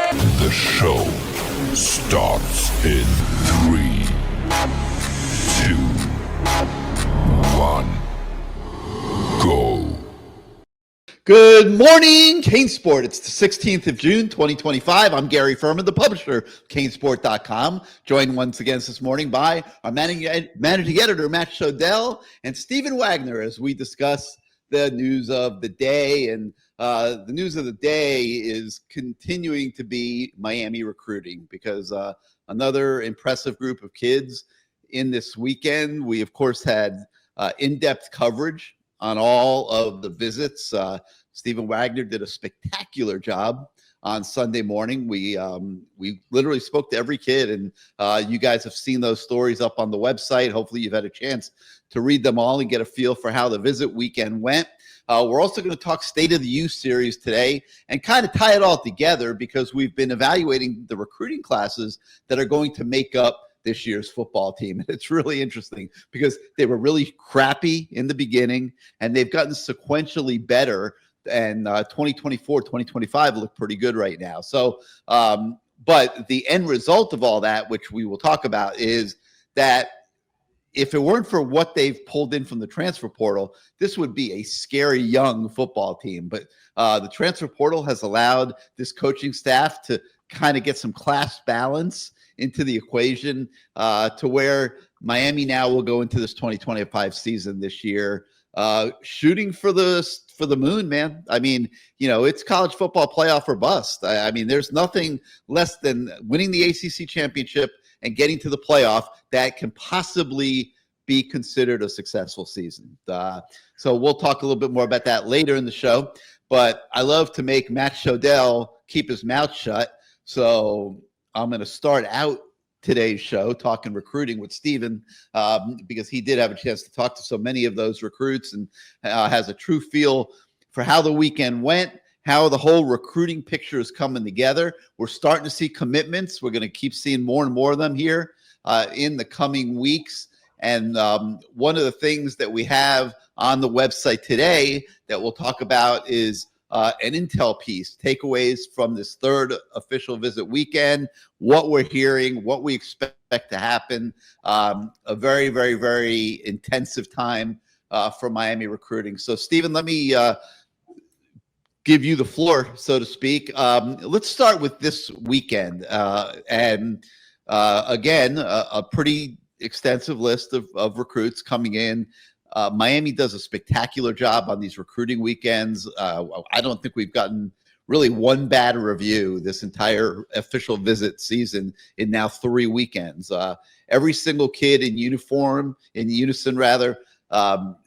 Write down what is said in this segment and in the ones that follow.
The show starts in 3, 2, 1, go. Good morning, CaneSport. It's the 16th of June, 2025. I'm Gary Ferman, the publisher of CaneSport.com, joined once again this morning by our managing editor, Matt Shodell, and Stephen Wagner, as we discuss the news of the day. And the news of the day is continuing to be Miami recruiting, because another impressive group of kids in this weekend. We, of course, had in-depth coverage on all of the visits. Stephen Wagner did a spectacular job on Sunday morning. We literally spoke to every kid, and you guys have seen those stories up on the website. Hopefully you've had a chance to read them all and get a feel for how the visit weekend went. We're also going to talk State of the Youth series today and kind of tie it all together, because we've been evaluating the recruiting classes that are going to make up this year's football team. It's really interesting because they were really crappy in the beginning and they've gotten sequentially better, and 2024, 2025 look pretty good right now. So, but the end result of all that, which we will talk about, is that if it weren't for what they've pulled in from the transfer portal, this would be a scary young football team. But the transfer portal has allowed this coaching staff to kind of get some class balance into the equation, to where Miami now will go into this 2025 season this year shooting for the moon, man. I mean, it's college football playoff or bust. I mean, there's nothing less than winning the ACC championship and getting to the playoff that can possibly be considered a successful season. So we'll talk a little bit more about that later in the show. But I love to make Matt Shodell keep his mouth shut. So I'm going to start out today's show talking recruiting with Stephen, because he did have a chance to talk to so many of those recruits and has a true feel for how the weekend went, how the whole recruiting picture is coming together. We're starting to see commitments. We're going to keep seeing more and more of them here in the coming weeks. And one of the things that we have on the website today that we'll talk about is an intel piece, takeaways from this third official visit weekend, what we're hearing, what we expect to happen. A very, very, very intensive time for Miami recruiting. So, Stephen, let me give you the floor, so to speak. Let's start with this weekend. And again, a pretty extensive list of recruits coming in. Miami does a spectacular job on these recruiting weekends. I don't think we've gotten really one bad review this entire official visit season in now 3 weekends. Every single kid in unison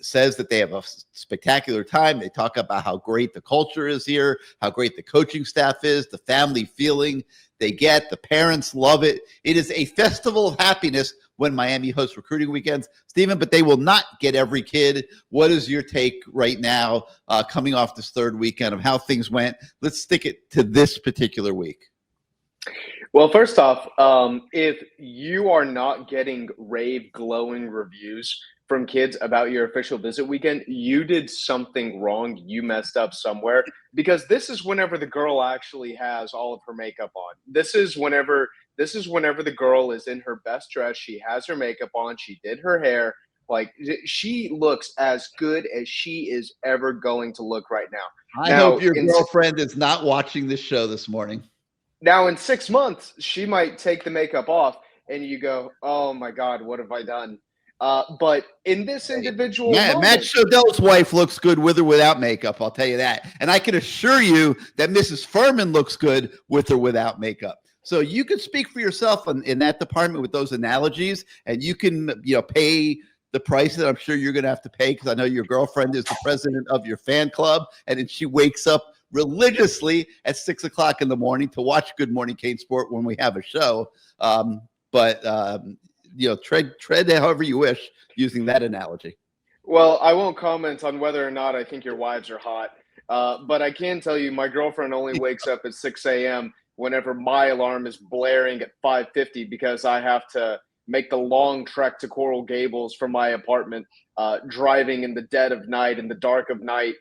says that they have a spectacular time. They talk about how great the culture is here, how great the coaching staff is, the family feeling they get. The parents love it. It is a festival of happiness when Miami hosts recruiting weekends, Stephen, but they will not get every kid. What is your take right now, coming off this third weekend, of how things went? Let's stick it to this particular week. Well, first off, if you are not getting rave, glowing reviews from kids about your official visit weekend, you did something wrong. You messed up somewhere, because this is whenever the girl actually has all of her makeup on. This is whenever the girl is in her best dress. She has her makeup on. She did her hair. Like, she looks as good as she is ever going to look right now. I hope your girlfriend is not watching this show this morning. Now, in 6 months, she might take the makeup off and you go, oh my God, what have I done? But in this individual moment, Matt Shodell's wife looks good with or without makeup, I'll tell you that. And I can assure you that Mrs. Ferman looks good with or without makeup. So you can speak for yourself in that department with those analogies, and you can pay the price that I'm sure you're going to have to pay, because I know your girlfriend is the president of your fan club, and then she wakes up religiously at 6 o'clock in the morning to watch Good Morning CaneSport when we have a show. Tread however you wish using that analogy. Well, I won't comment on whether or not I think your wives are hot, but I can tell you my girlfriend only wakes up at 6 a.m. whenever my alarm is blaring at 5:50, because I have to make the long trek to Coral Gables from my apartment, driving in the dead of night, in the dark of night,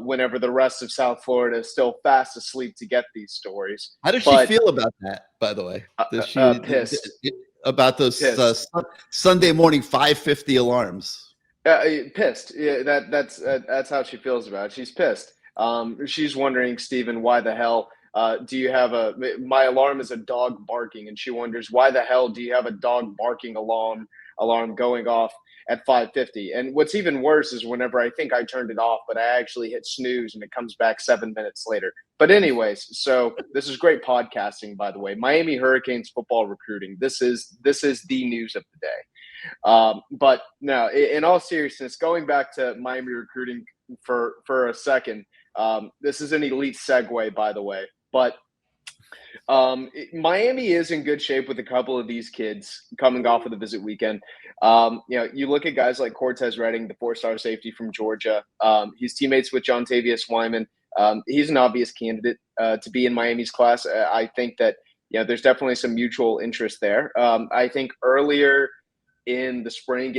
whenever the rest of South Florida is still fast asleep to get these stories. How does she But feel about that, by the way? Does she pissed. about those Pissed. Sunday morning 5:50 alarms? Pissed. Yeah, that's how she feels about it. She's pissed. She's wondering, Stephen, why the hell do you have my alarm is a dog barking, and she wonders why the hell do you have a dog barking alarm going off at 5:50? And what's even worse is whenever I think I turned it off, but I actually hit snooze and it comes back 7 minutes later. But anyways, so this is great podcasting, by the way. Miami Hurricanes football recruiting. This is the news of the day. But no, in all seriousness, going back to Miami recruiting for a second, this is an elite segue, by the way. But Miami is in good shape with a couple of these kids coming off of the visit weekend. You look at guys like Cortez Redding, the 4-star safety from Georgia. He's teammates with John Tavius Wyman. He's an obvious candidate to be in Miami's class. I think that there's definitely some mutual interest there. I think earlier in the spring,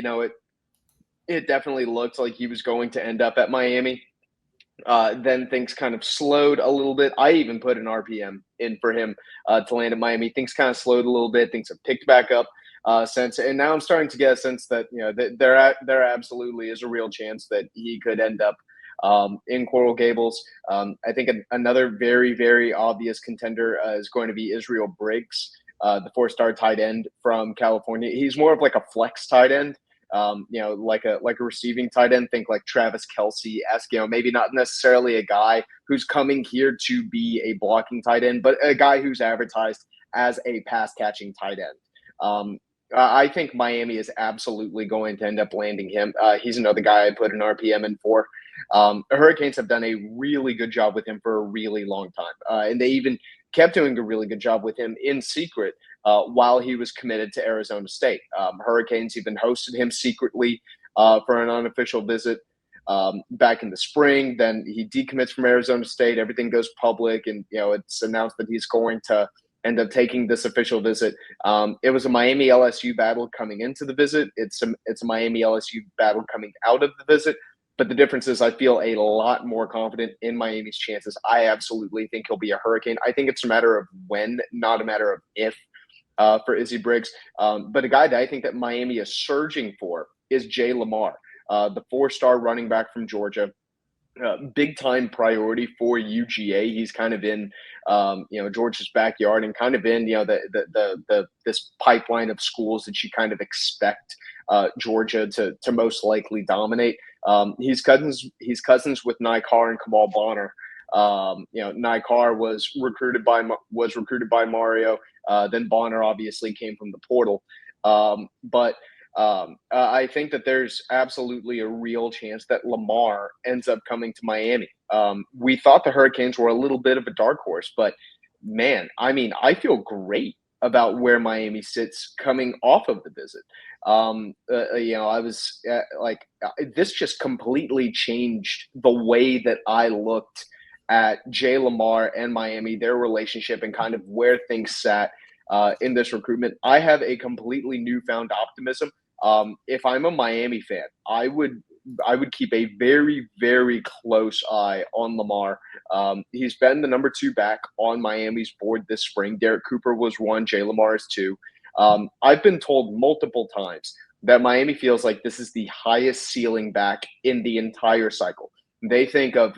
it definitely looked like he was going to end up at Miami. Then things kind of slowed a little bit. I even put an RPM in for him to land at Miami. Things kind of slowed a little bit. Things have picked back up since, and now I'm starting to get a sense that that there absolutely is a real chance that he could end up in Coral Gables. I think another very, very obvious contender is going to be Israel Briggs, the 4-star tight end from California. He's more of like a flex tight end. Like a receiving tight end. Think like Travis Kelce-esque, maybe not necessarily a guy who's coming here to be a blocking tight end, but a guy who's advertised as a pass catching tight end. I think Miami is absolutely going to end up landing him. He's another guy I put an RPM in for. The Hurricanes have done a really good job with him for a really long time. And they even kept doing a really good job with him in secret while he was committed to Arizona State. Hurricanes even hosted him secretly for an unofficial visit back in the spring. Then he decommits from Arizona State. Everything goes public, and it's announced that he's going to end up taking this official visit. It was a Miami LSU battle coming into the visit. It's a Miami LSU battle coming out of the visit. But the difference is I feel a lot more confident in Miami's chances. I absolutely think he'll be a Hurricane. I think it's a matter of when, not a matter of if, for Izzy Briggs. But a guy that I think that Miami is surging for is Jay Lamar, the 4-star running back from Georgia. Big time priority for UGA. He's kind of in, Georgia's backyard, and kind of in, this pipeline of schools that you kind of expect Georgia to most likely dominate. He's cousins with Nikar and Kamal Bonner. Nikar was recruited by Mario. Then Bonner obviously came from the portal. But I think that there's absolutely a real chance that Lamar ends up coming to Miami. We thought the Hurricanes were a little bit of a dark horse, but man, I feel great about where Miami sits coming off of the visit. I was this just completely changed the way that I looked at Jay Lamar and Miami, their relationship, and kind of where things sat in this recruitment. I have a completely newfound optimism. If I'm a Miami fan, I would keep a very, very close eye on Lamar. He's been the number 2 back on Miami's board this spring. Derek Cooper was 1, Jay Lamar is 2. I've been told multiple times that Miami feels like this is the highest ceiling back in the entire cycle. They think of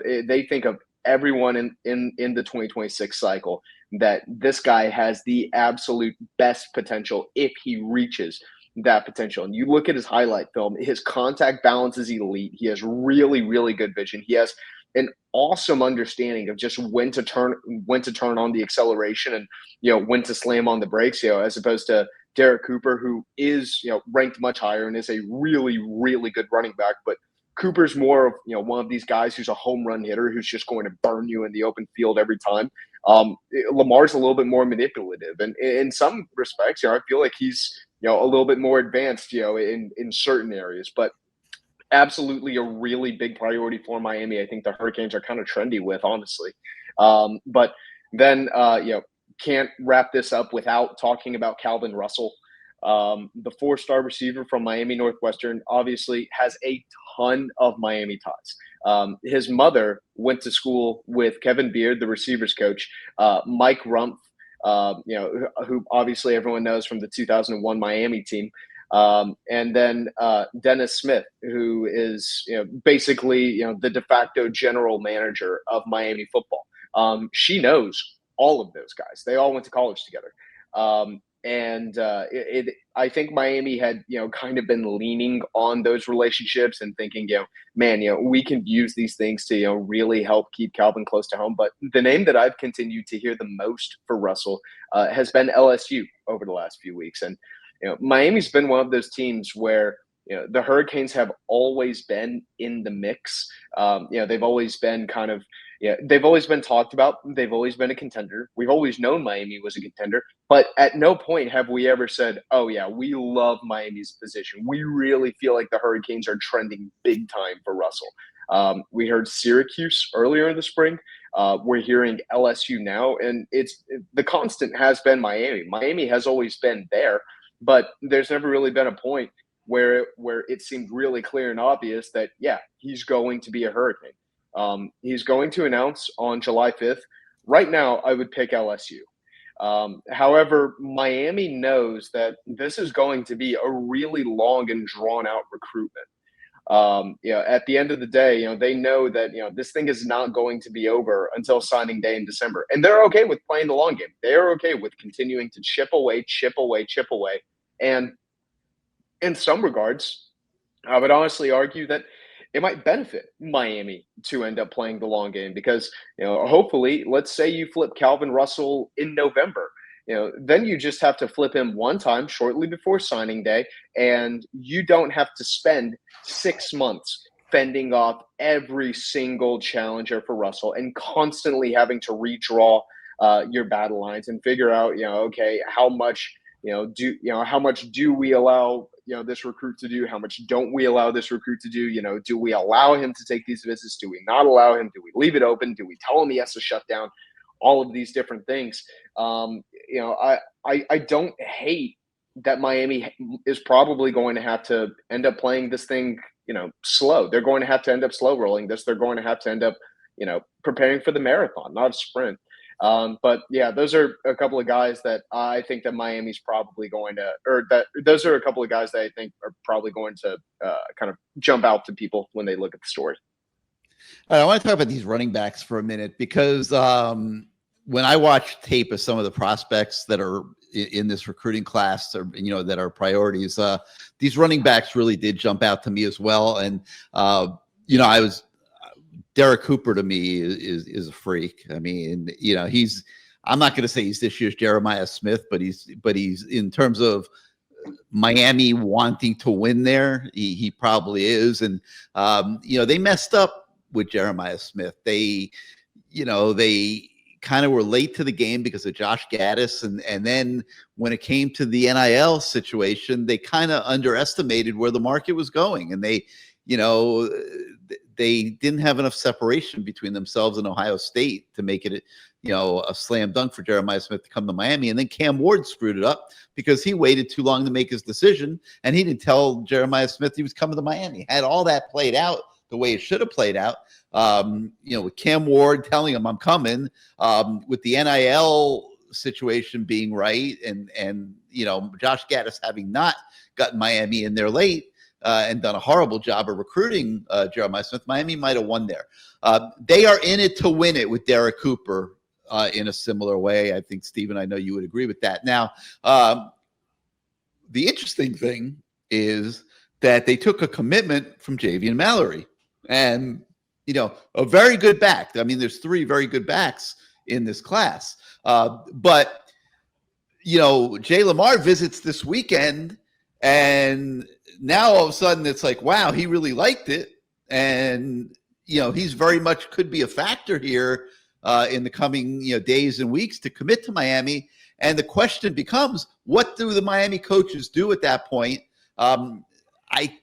everyone in the 2026 cycle that this guy has the absolute best potential if he reaches that potential. And you look at his highlight film, his contact balance is elite. He has really, really good vision. He has an awesome understanding of just when to turn on the acceleration and when to slam on the brakes, as opposed to Derek Cooper, who is ranked much higher and is a really, really good running back. But Cooper's more of one of these guys who's a home run hitter who's just going to burn you in the open field every time. Lamar's a little bit more manipulative, and in some respects, I feel like he's a little bit more advanced, in certain areas. But absolutely a really big priority for Miami. I think the Hurricanes are kind of trendy with, honestly. But then, can't wrap this up without talking about Calvin Russell. The 4-star receiver from Miami Northwestern obviously has a ton of Miami ties. His mother went to school with Kevin Beard, the receivers coach, Mike Rumpf, who obviously everyone knows from the 2001 Miami team. And then Dennis Smith, who is basically the de facto general manager of Miami football. She knows all of those guys. They all went to college together. I think Miami had kind of been leaning on those relationships and thinking man, we can use these things to really help keep Calvin close to home. But the name that I've continued to hear the most for Russell has been LSU over the last few weeks. And Miami's been one of those teams where the Hurricanes have always been in the mix. They've always been they've always been talked about. They've always been a contender. We've always known Miami was a contender, but at no point have we ever said, oh yeah, we love Miami's position. We really feel like the Hurricanes are trending big time for Russell. We heard Syracuse earlier in the spring. We're hearing LSU now, and the constant has been Miami. Miami has always been there, but there's never really been a point where it seemed really clear and obvious that, yeah, he's going to be a Hurricane. He's going to announce on July 5th. Right now, I would pick LSU. However, Miami knows that this is going to be a really long and drawn-out recruitment. At the end of the day, they know that this thing is not going to be over until signing day in December, and they're okay with playing the long game. They're okay with continuing to chip away, and in some regards, I would honestly argue that it might benefit Miami to end up playing the long game because, hopefully, let's say you flip Calvin Russell in November, then you just have to flip him one time shortly before signing day, and you don't have to spend 6 months fending off every single challenger for Russell and constantly having to redraw your battle lines and figure out, okay, how much do we allow this recruit to do? How much don't we allow this recruit to do? Do we allow him to take these visits? Do we not allow him? Do we leave it open? Do we tell him he has to shut down? All of these different things. I don't hate that Miami is probably going to have to end up playing this thing, slow. They're going to have to end up slow rolling this. They're going to have to end up, preparing for the marathon, not a sprint. But yeah, those are a couple of guys that I think that Miami's probably going to, those are a couple of guys that I think are probably going to kind of jump out to people when they look at the story. All right, I want to talk about these running backs for a minute because when I watch tape of some of the prospects that are in this recruiting class, or that are priorities, these running backs really did jump out to me as well. And Derek Cooper to me is a freak. I mean, I'm not going to say he's this year's Jeremiah Smith, but he's in terms of Miami wanting to win there, he probably is. And they messed up with Jeremiah Smith. They kind of were late to the game because of Josh Gaddis, and then when it came to the NIL situation, they kind of underestimated where the market was going, and they didn't have enough separation between themselves and Ohio State to make it, a slam dunk for Jeremiah Smith to come to Miami. And then Cam Ward screwed it up because he waited too long to make his decision, and he didn't tell Jeremiah Smith he was coming to Miami. Had all that played out the way it should have played out, with Cam Ward telling him I'm coming, with the NIL situation being right, and Josh Gaddis having not gotten Miami in there late, and done a horrible job of recruiting Jeremiah Smith, Miami might have won there. They are in it to win it with Derek Cooper in a similar way. I think, Stephen, I know you would agree with that. Now, the interesting thing is that they took a commitment from Javian Mallory, and a very good back. I mean, there's 3 very good backs in this class, but Jay Lamar visits this weekend. And now all of a sudden it's like, wow, he really liked it. And, he's very much could be a factor here in the coming, days and weeks to commit to Miami. And the question becomes, what do the Miami coaches do at that point? I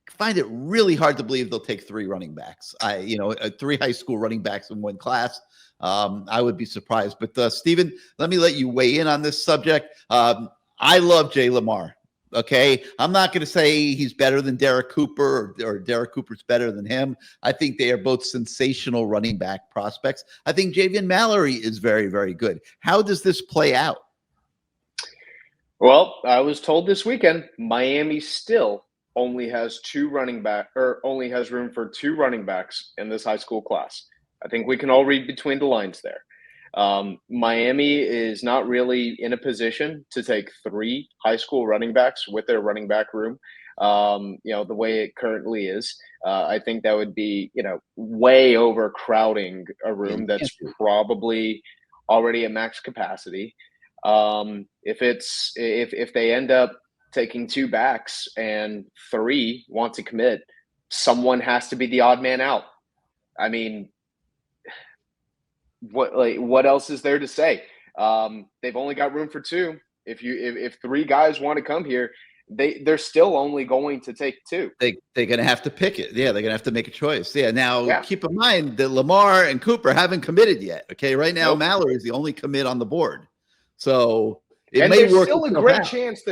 find it really hard to believe they'll take 3 running backs. 3 high school running backs in one class. I would be surprised. But Stephen, let me let you weigh in on this subject. I love Jay Lamar. Okay, I'm not going to say he's better than Derek Cooper or Derek Cooper's better than him. I think they are both sensational running back prospects. I think Javian Mallory is very, very good. How does this play out? Well, I was told this weekend Miami still only has only has room for two running backs in this high school class. I think we can all read between the lines there. Miami is not really in a position to take three high school running backs with their running back room. The way it currently is, I think that would be, way overcrowding a room that's probably already at max capacity. If they end up taking two backs and three want to commit, someone has to be the odd man out. I mean, what else is there to say? They've only got room for two. If three guys want to come here, they're still only going to take two. They're going to have to pick it. Yeah, they're going to have to make a choice. Yeah. Now, keep in mind that Lamar and Cooper haven't committed yet. Okay, right now Mallory is the only commit on the board, so there's still a great chance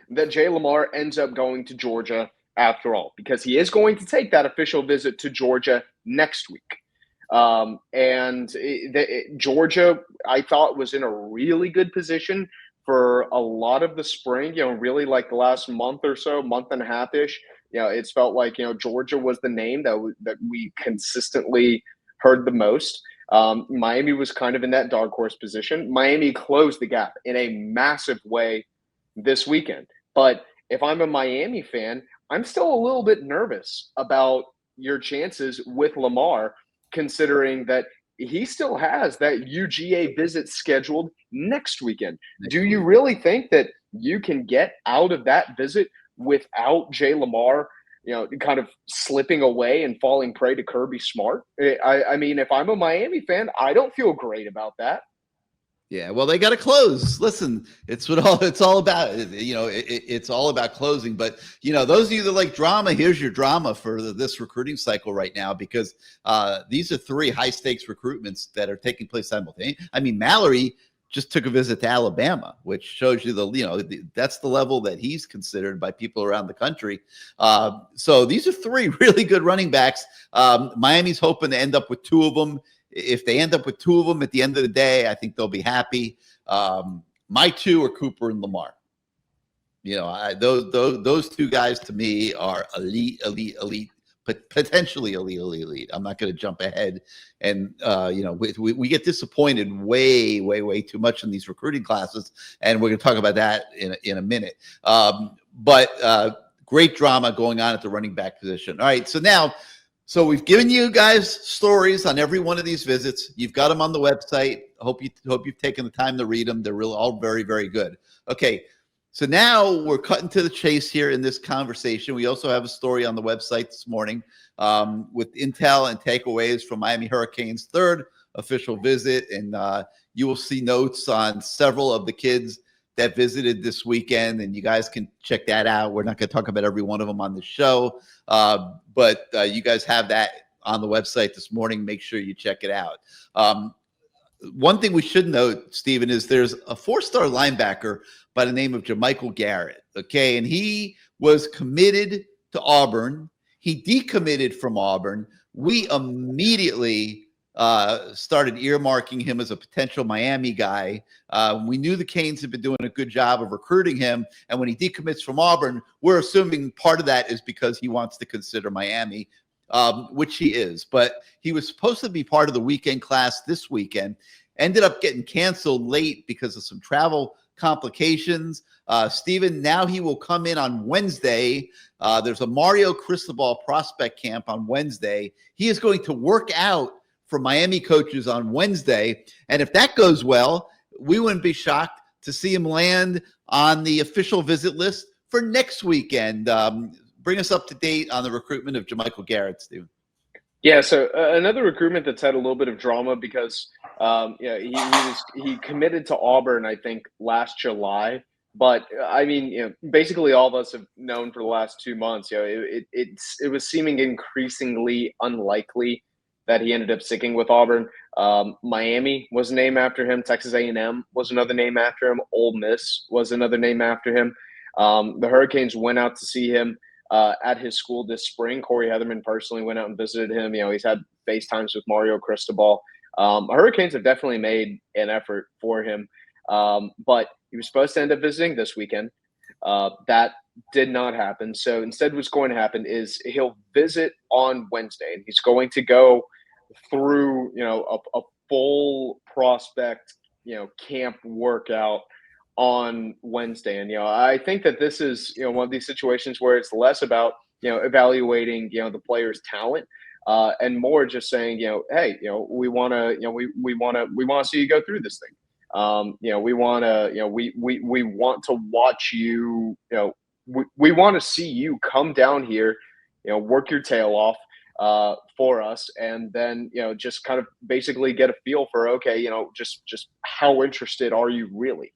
that Jay Lamar ends up going to Georgia after all, because he is going to take that official visit to Georgia next week. Georgia, I thought, was in a really good position for a lot of the spring, really like the last month or so, month and a half-ish. It's felt like, Georgia was the name that we consistently heard the most. Miami was kind of in that dark horse position. Miami closed the gap in a massive way this weekend. But if I'm a Miami fan, I'm still a little bit nervous about your chances with Lamar, considering that he still has that UGA visit scheduled next weekend. Do you really think that you can get out of that visit without Jay Lamar, kind of slipping away and falling prey to Kirby Smart? I mean, if I'm a Miami fan, I don't feel great about that. Yeah, well, they got to close. Listen, it's all about. It's all about closing. But those of you that like drama, here's your drama for this recruiting cycle right now, because these are three high stakes recruitments that are taking place simultaneously. I mean, Mallory just took a visit to Alabama, which shows you that's the level that he's considered by people around the country. So these are three really good running backs. Miami's hoping to end up with two of them. If they end up with two of them at the end of the day, I think they'll be happy. My two are Cooper and Lamar. Those two guys to me are elite, but potentially elite. I'm not going to jump ahead, and we get disappointed way too much in these recruiting classes, and we're going to talk about that in a minute. But great drama going on at the running back position. All right, so we've given you guys stories on every one of these visits. You've got them on the website. Hope you've taken the time to read them. They're really all very, very good. Okay, so now we're cutting to the chase here in this conversation. We also have a story on the website this morning with intel and takeaways from Miami Hurricanes' third official visit, and you will see notes on several of the kids that visited this weekend, and you guys can check that out. We're not going to talk about every one of them on the show, but you guys have that on the website this morning. Make sure you check it out. One thing we should note, Stephen, is there's a 4-star linebacker by the name of Jamaich Garrett, okay? And he was committed to Auburn. He decommitted from Auburn. We immediately started earmarking him as a potential Miami guy. We knew the Canes had been doing a good job of recruiting him, and when he decommits from Auburn, we're assuming part of that is because he wants to consider Miami, which he is. But he was supposed to be part of the weekend class this weekend, ended up getting canceled late because of some travel complications. Stephen, now he will come in on Wednesday. There's a Mario Cristobal prospect camp on Wednesday. He is going to work out for Miami coaches on Wednesday. And if that goes well, we wouldn't be shocked to see him land on the official visit list for next weekend. Bring us up to date on the recruitment of Jamaich Garrett, Stephen. Yeah, so another recruitment that's had a little bit of drama because he committed to Auburn, I think, last July. But I mean, basically all of us have known for the last 2 months, it was seeming increasingly unlikely that he ended up sticking with Auburn. Miami was a name after him. Texas A&M was another name after him. Ole Miss was another name after him. The Hurricanes went out to see him at his school this spring. Corey Heatherman personally went out and visited him. He's had FaceTimes with Mario Cristobal. Hurricanes have definitely made an effort for him, but he was supposed to end up visiting this weekend. That did not happen. So instead, what's going to happen is he'll visit on Wednesday, and he's going to go through, a full prospect, camp workout on Wednesday. And, I think that this is, one of these situations where it's less about, evaluating, the player's talent, and more just saying, hey, we want to, we want to see you go through this thing. We want to, we want to watch you, we want to see you come down here, work your tail off for us, and then just kind of basically get a feel for, okay, just how interested are you really?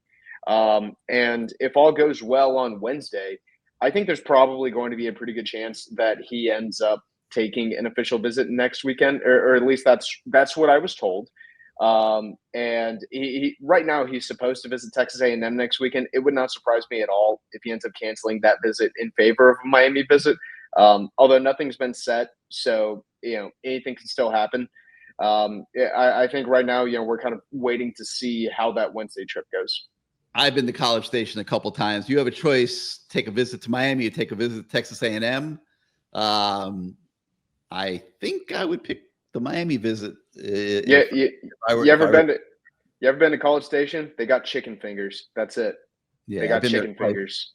And if all goes well on Wednesday, I think there's probably going to be a pretty good chance that he ends up taking an official visit next weekend, or at least that's what I was told. And he right now he's supposed to visit Texas A&M next weekend. It would not surprise me at all if he ends up canceling that visit in favor of a Miami visit. Although nothing's been set, so anything can still happen. I think right now, we're kind of waiting to see how that Wednesday trip goes. I've been to College Station a couple times. You have a choice: take a visit to Miami, you take a visit to Texas A&M. I think I would pick the Miami visit. You ever been to College Station? They got chicken fingers. That's it. Yeah, they got chicken fingers.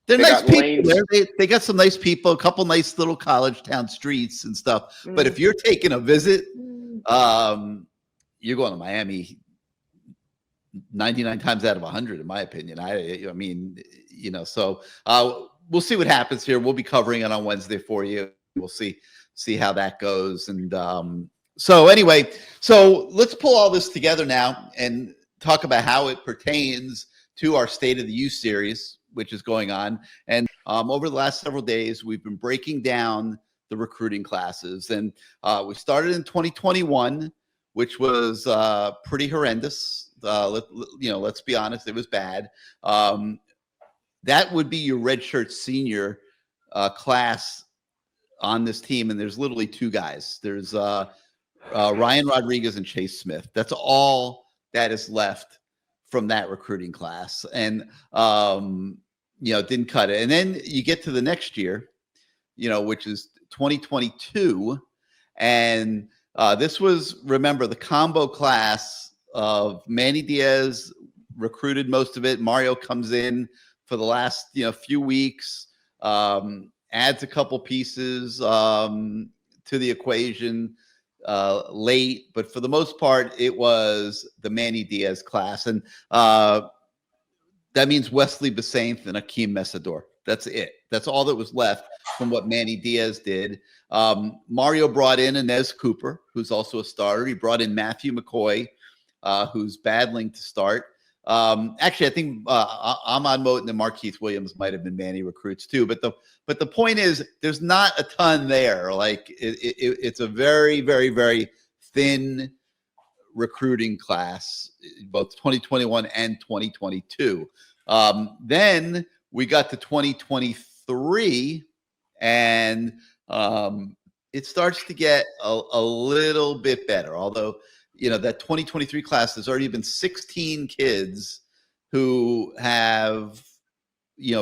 They're nice people there. They got some nice people, a couple nice little college town streets and stuff. But if you're taking a visit, you're going to Miami 99 times out of 100, in my opinion. I mean, so we'll see what happens here. We'll be covering it on Wednesday for you. We'll see how that goes. And so anyway, so let's pull all this together now and talk about how it pertains to our State of the U series, which is going on. And over the last several days, we've been breaking down the recruiting classes. And we started in 2021, which was pretty horrendous. Let's be honest, it was bad. That would be your redshirt senior class on this team. And there's literally two guys. There's Ryan Rodriguez and Chase Smith. That's all that is left from that recruiting class. And, didn't cut it. And then you get to the next year, which is 2022. And this was, remember, the combo class of Manny Diaz recruited most of it. Mario comes in for the last, few weeks, adds a couple pieces to the equation late, but for the most part, it was the Manny Diaz class. And that means Wesley Besainth and Akeem Mesador. That's it. That's all that was left from what Manny Diaz did. Mario brought in Inez Cooper, who's also a starter. He brought in Matthew McCoy, who's battling to start. Actually, I think Ahmad Moten and Markeith Williams might have been Manny recruits too. But the point is, there's not a ton there. Like it's a very, very, very thin recruiting class, both 2021 and 2022. Then we got to 2023, and it starts to get a little bit better. Although, that 2023 class, there's already been 16 kids who have,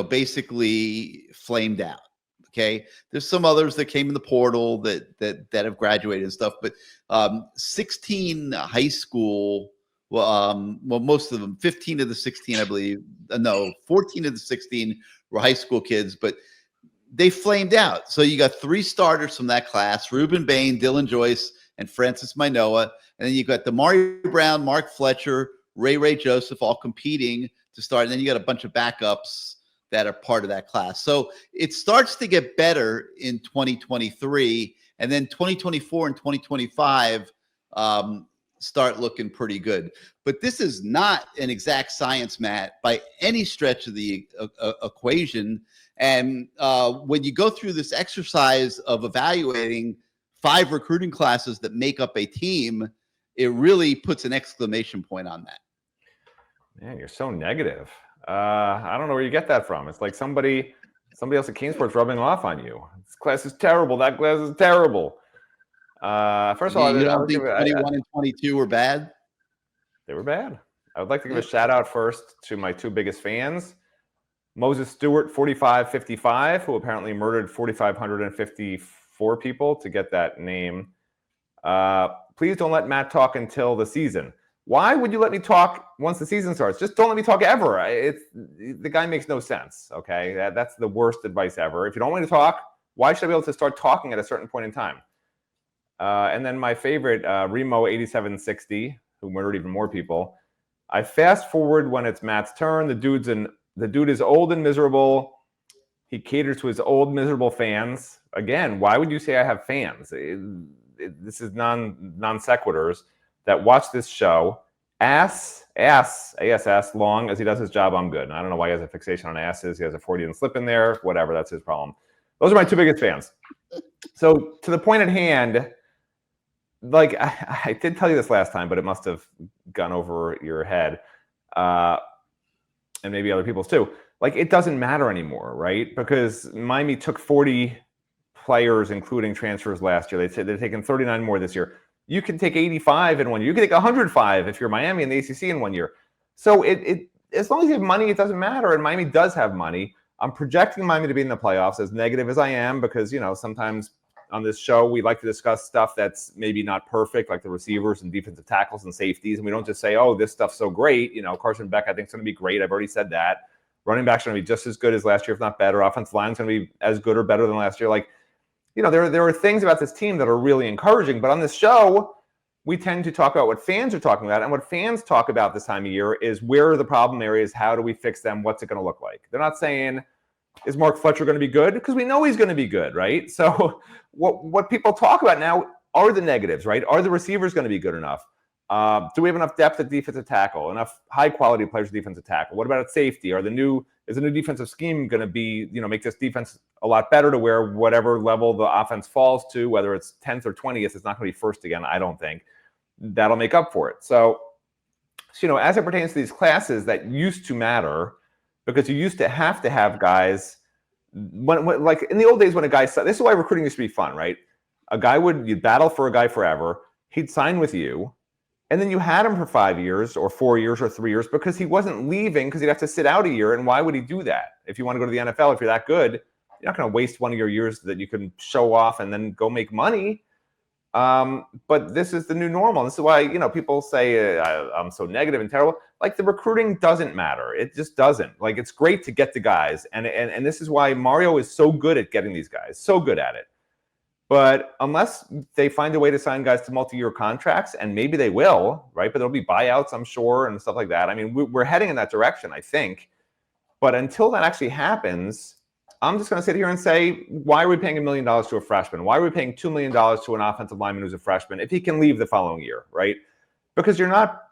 basically flamed out. Okay. There's some others that came in the portal that have graduated and stuff, but 16 high school, most of them, 15 of the 16, I believe, 14 of the 16 were high school kids, but they flamed out. So you got 3 starters from that class: Reuben Bain, Dylan Joyce, and Francis Minoa. And then you got Damari Brown, Mark Fletcher, Ray Joseph, all competing to start. And then you got a bunch of backups that are part of that class. So it starts to get better in 2023. And then 2024 and 2025 start looking pretty good. But this is not an exact science, Matt, by any stretch of the equation. And when you go through this exercise of evaluating 5 recruiting classes that make up a team, it really puts an exclamation point on that. Man, you're so negative. I don't know where you get that from. It's like somebody else at CaneSport's rubbing off on you. This class is terrible. That class is terrible. First of all, you don't think 21 and 22 were bad? They were bad. I would like to give a shout out first to my two biggest fans. Moses Stewart, 4555, who apparently murdered 4,554 people to get that name. Please don't let Matt talk until the season. Why would you let me talk once the season starts? Just don't let me talk ever. The guy makes no sense, okay? That's the worst advice ever. If you don't want me to talk, why should I be able to start talking at a certain point in time? And then my favorite, Remo8760, who murdered even more people. I fast forward when it's Matt's turn. The dude is old and miserable. He caters to his old, miserable fans. Again, why would you say I have fans? This is non sequiturs that watch this show. Ass, long as he does his job, I'm good. And I don't know why he has a fixation on asses. He has a Freudian slip in there. Whatever, that's his problem. Those are my two biggest fans. So to the point at hand, like I did tell you this last time, but it must have gone over your head. And maybe other people's too. Like, it doesn't matter anymore, right? Because Miami took 40 players, including transfers last year. They said they're taking 39 more this year. You can take 85 in 1 year. You can take 105 if you're Miami in the ACC in 1 year. So it as long as you have money, it doesn't matter. And Miami does have money. I'm projecting Miami to be in the playoffs, as negative as I am, because, you know, sometimes on this show we like to discuss stuff that's maybe not perfect, like the receivers and defensive tackles and safeties. And we don't just say, oh, this stuff's so great. You know, Carson Beck, I think, is going to be great. I've already said that. Running backs are going to be just as good as last year, if not better. Offensive line's going to be as good or better than last year. Like, you know, there are things about this team that are really encouraging. But on this show, we tend to talk about what fans are talking about. And what fans talk about this time of year is, where are the problem areas? How do we fix them? What's it going to look like? They're not saying, is Mark Fletcher going to be good? Because we know he's going to be good, right? So what people talk about now are the negatives, right? Are the receivers going to be good enough? Do we have enough depth at defensive tackle? Enough high-quality players at defensive tackle? What about at safety? Is the new defensive scheme going to be, you know, make this defense a lot better to where whatever level the offense falls to, whether it's 10th or 20th, it's not going to be first again, I don't think. That'll make up for it. So, you know, as it pertains to these classes that used to matter, because you used to have guys, when like in the old days when a guy, this is why recruiting used to be fun, right? You'd battle for a guy forever. He'd sign with you. And then you had him for 5 years or 4 years or 3 years because he wasn't leaving, because he'd have to sit out a year. And why would he do that? If you want to go to the NFL, if you're that good, you're not going to waste one of your years that you can show off and then go make money. But this is the new normal. This is why, you know, people say I'm so negative and terrible. Like, the recruiting doesn't matter. It just doesn't. Like, it's great to get the guys. And this is why Mario is so good at getting these guys, so good at it. But unless they find a way to sign guys to multi-year contracts, and maybe they will, right? But there'll be buyouts, I'm sure, and stuff like that. I mean, we're heading in that direction, I think. But until that actually happens, I'm just going to sit here and say, why are we paying $1 million to a freshman? Why are we paying $2 million to an offensive lineman who's a freshman if he can leave the following year, right? Because you're not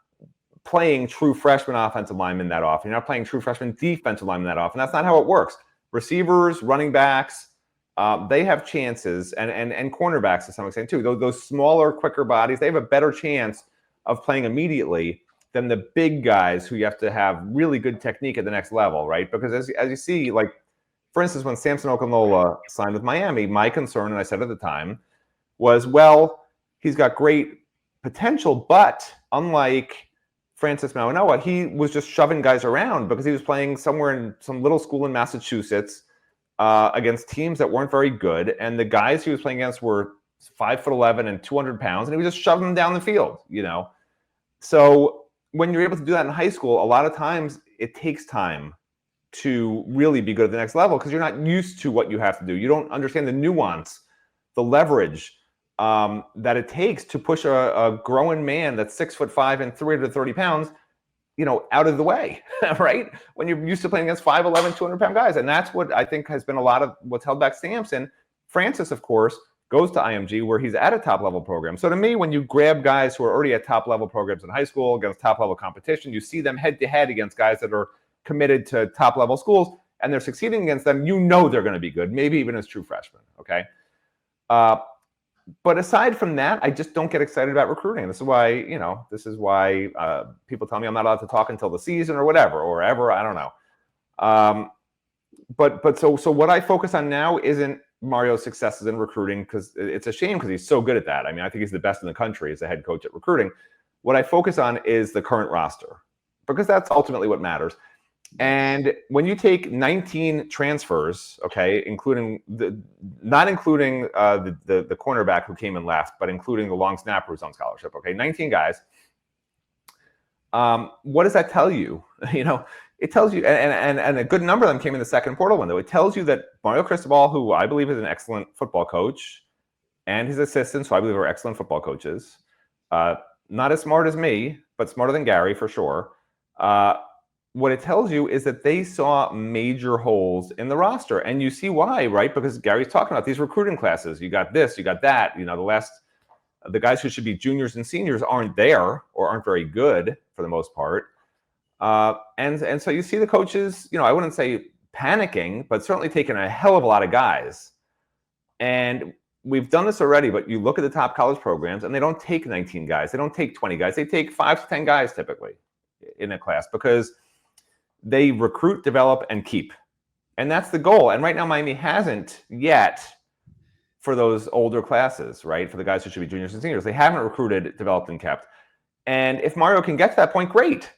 playing true freshman offensive linemen that often. You're not playing true freshman defensive linemen that often. That's not how it works. Receivers, running backs, they have chances, and cornerbacks to some extent too. Those smaller, quicker bodies, they have a better chance of playing immediately than the big guys who you have to have really good technique at the next level, right? Because as you see, like, for instance, when Samson Okunlola signed with Miami, my concern, and I said at the time, was, well, he's got great potential, but unlike Francis Mauanoa, he was just shoving guys around because he was playing somewhere in some little school in Massachusetts against teams that weren't very good, and the guys he was playing against were 5'11" and 200 pounds, and he was just shoving them down the field, you know. So when you're able to do that in high school, a lot of times it takes time to really be good at the next level because you're not used to what you have to do. You don't understand the nuance, the leverage that it takes to push a growing man that's 6'5" and 330 pounds, you know, out of the way, right? When you're used to playing against 5'11", 200-pound guys. And that's what I think has been a lot of what's held back Samson. Francis, of course, goes to IMG where he's at a top-level program. So to me, when you grab guys who are already at top-level programs in high school against top-level competition, you see them head-to-head against guys that are committed to top-level schools, and they're succeeding against them, you know they're going to be good, maybe even as true freshmen, okay? But aside from that, I just don't get excited about recruiting. This is why, people tell me I'm not allowed to talk until the season or whatever, or ever. I don't know. So what I focus on now isn't Mario's successes in recruiting, because it's a shame because he's so good at that. I mean, I think he's the best in the country as a head coach at recruiting. What I focus on is the current roster, because that's ultimately what matters. And when you take 19 transfers, okay, not including the cornerback who came in last, but including the long snapper who's on scholarship, okay, 19 guys. What does that tell you? It tells you, and a good number of them came in the second portal window. It tells you that Mario Cristobal, who I believe is an excellent football coach, and his assistants, who I believe are excellent football coaches, not as smart as me, but smarter than Gary for sure. What it tells you is that they saw major holes in the roster, and you see why, right? Because Gary's talking about these recruiting classes. You got this, you got that. The guys who should be juniors and seniors aren't there or aren't very good for the most part. And so you see the coaches, I wouldn't say panicking, but certainly taking a hell of a lot of guys. And we've done this already, but you look at the top college programs and they don't take 19 guys. They don't take 20 guys. They take 5 to 10 guys typically in a class, because they recruit, develop, and keep. And that's the goal. And right now, Miami hasn't yet for those older classes, right? For the guys who should be juniors and seniors. They haven't recruited, developed, and kept. And if Mario can get to that point, great.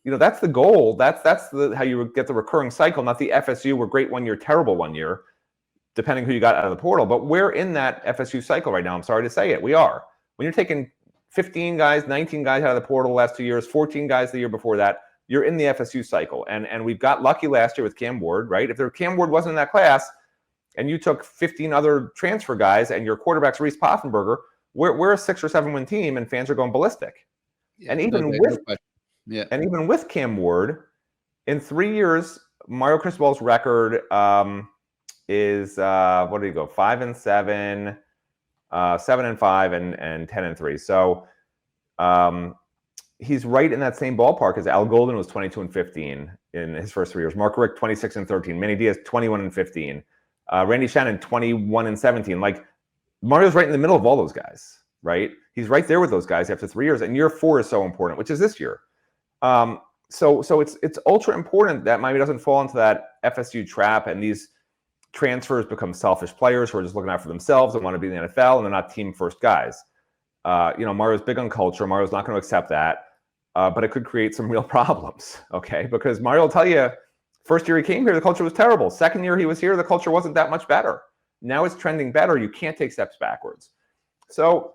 That's the goal. That's how you get the recurring cycle, not the FSU, we're great 1 year, terrible 1 year, depending who you got out of the portal. But we're in that FSU cycle right now. I'm sorry to say it. We are. When you're taking 15 guys, 19 guys out of the portal the last 2 years, 14 guys the year before that, you're in the FSU cycle. And we've got lucky last year with Cam Ward, right? If Cam Ward wasn't in that class and you took 15 other transfer guys and your quarterback's Reese Poffenberger, we're a 6 or 7 win team and fans are going ballistic. Yeah, and even with Cam Ward, in 3 years, Mario Cristobal's record is what did he go? 5-7, 7-5, and 10-3. So he's right in that same ballpark as Al Golden was 22-15 in his first 3 years. Mark Richt 26-13. Manny Diaz 21-15. Randy Shannon 21-17. Like, Mario's right in the middle of all those guys, right? He's right there with those guys after 3 years, and year 4 is so important, which is this year. So it's ultra important that Miami doesn't fall into that FSU trap and these transfers become selfish players who are just looking out for themselves and want to be in the NFL, and they're not team first guys. Mario's big on culture. Mario's not going to accept that, but it could create some real problems, okay? Because Mario will tell you, first year he came here, the culture was terrible. Second year he was here, the culture wasn't that much better. Now it's trending better. You can't take steps backwards. So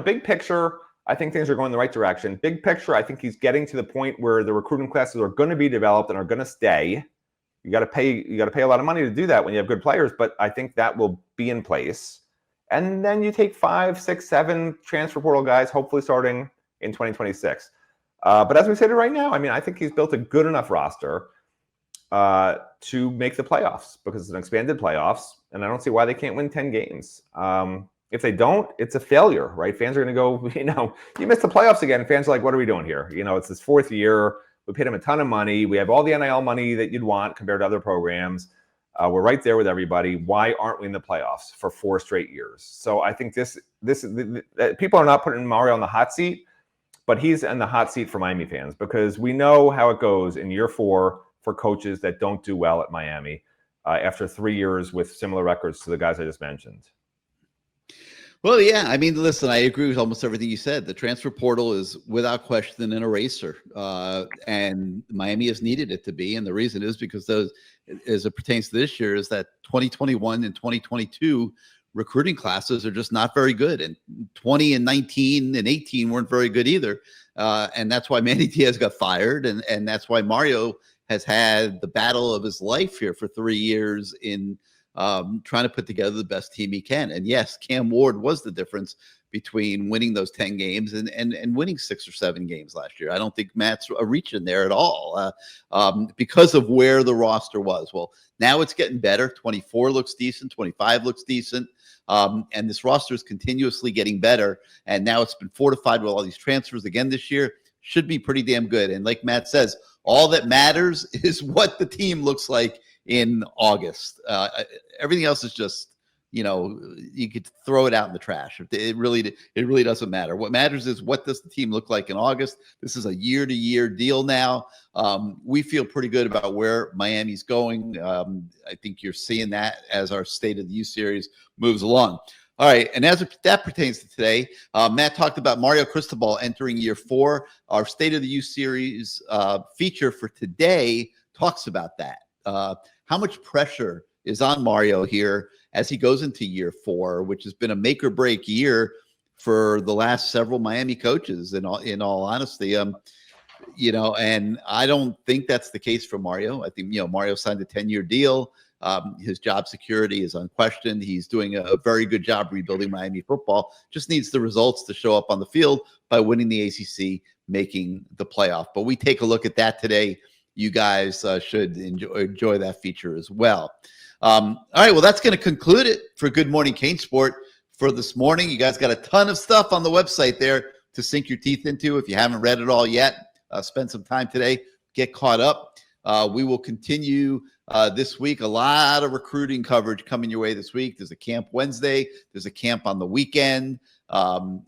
big picture, I think things are going the right direction. Big picture, I think he's getting to the point where the recruiting classes are going to be developed and are going to stay. You got to pay a lot of money to do that when you have good players, but I think that will be in place. And then you take 5, 6, 7 transfer portal guys, hopefully starting in 2026. But as we said right now, I think he's built a good enough roster to make the playoffs, because it's an expanded playoffs, and I don't see why they can't win 10 games. If they don't, it's a failure, right? Fans are going to go, you missed the playoffs again. Fans are like, what are we doing here? It's this 4th year. We paid him a ton of money. We have all the NIL money that you'd want compared to other programs. We're right there with everybody. Why aren't we in the playoffs for 4 straight years? So I think this people are not putting Mario on the hot seat, but he's in the hot seat for Miami fans, because we know how it goes in year 4 for coaches that don't do well at Miami after 3 years with similar records to the guys I just mentioned. Well, yeah. Listen, I agree with almost everything you said. The transfer portal is without question an eraser, and Miami has needed it to be. And the reason is because those, as it pertains to this year, is that 2021 and 2022 recruiting classes are just not very good. And 20 and 19 and 18 weren't very good either. And that's why Manny Diaz got fired. And that's why Mario has had the battle of his life here for 3 years in trying to put together the best team he can. And yes, Cam Ward was the difference between winning those 10 games and winning 6 or 7 games last year. I don't think Matt's reaching there at all because of where the roster was. Well, now it's getting better. 24 looks decent. 25 looks decent. And this roster is continuously getting better. And now it's been fortified with all these transfers again this year. Should be pretty damn good. And like Matt says, all that matters is what the team looks like in August. Everything else is just, you could throw it out in the trash. It really doesn't matter. What matters is what does the team look like in August. This is a year-to-year deal now. We feel pretty good about where Miami's going. I think you're seeing that as our State of the U series moves along. All right, and as that pertains to today, Matt talked about Mario Cristobal entering year 4. Our State of the U series feature for today talks about that. How much pressure is on Mario here as he goes into year 4, which has been a make or break year for the last several Miami coaches. In all honesty, and I don't think that's the case for Mario. I think Mario signed a 10-year deal. His job security is unquestioned. He's doing a very good job rebuilding Miami football. Just needs the results to show up on the field by winning the ACC, making the playoff. But we take a look at that today. You guys should enjoy that feature as well. All right, well, that's going to conclude it for Good Morning CaneSport for this morning. You guys got a ton of stuff on the website there to sink your teeth into. If you haven't read it all yet, spend some time today, get caught up. We will continue this week. A lot of recruiting coverage coming your way this week. There's a camp Wednesday. There's a camp on the weekend.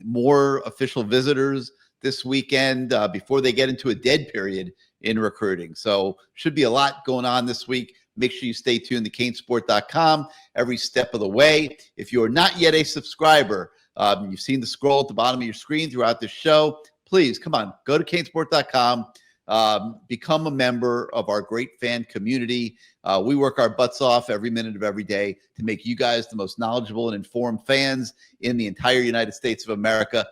More official visitors this weekend before they get into a dead period in recruiting. So should be a lot going on this week. Make sure you stay tuned to CaneSport.com every step of the way. If you're not yet a subscriber, you've seen the scroll at the bottom of your screen throughout this show. Please, come on, go to CaneSport.com. Become a member of our great fan community. We work our butts off every minute of every day to make you guys the most knowledgeable and informed fans in the entire United States of America.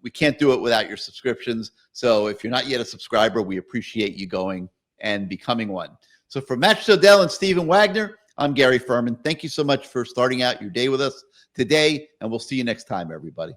We can't do it without your subscriptions. So if you're not yet a subscriber, we appreciate you going and becoming one. So for Matt Shodell and Stephen Wagner, I'm Gary Ferman. Thank you so much for starting out your day with us today, and we'll see you next time, everybody.